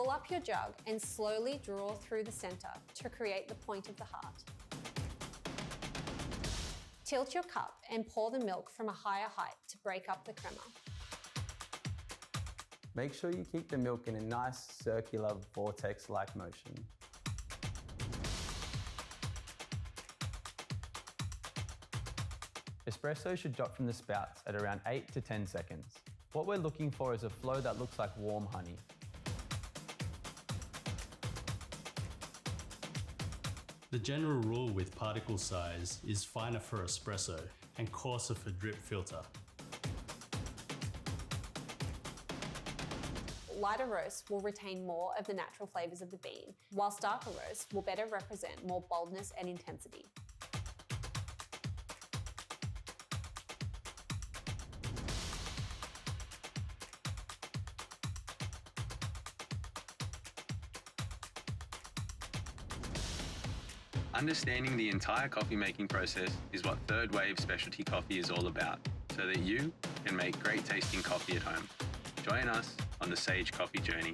Pull up your jug and slowly draw through the center to create the point of the heart. Tilt your cup and pour the milk from a higher height to break up the crema. Make sure you keep the milk in a nice circular vortex-like motion. Espresso should drop from the spouts at around 8 to 10 seconds. What we're looking for is a flow that looks like warm honey. The general rule with particle size is finer for espresso and coarser for drip filter. Lighter roast will retain more of the natural flavours of the bean, whilst darker roast will better represent more boldness and intensity. Understanding the entire coffee making process is what Third Wave Specialty Coffee is all about, so that you can make great tasting coffee at home. Join us on the Sage Coffee journey.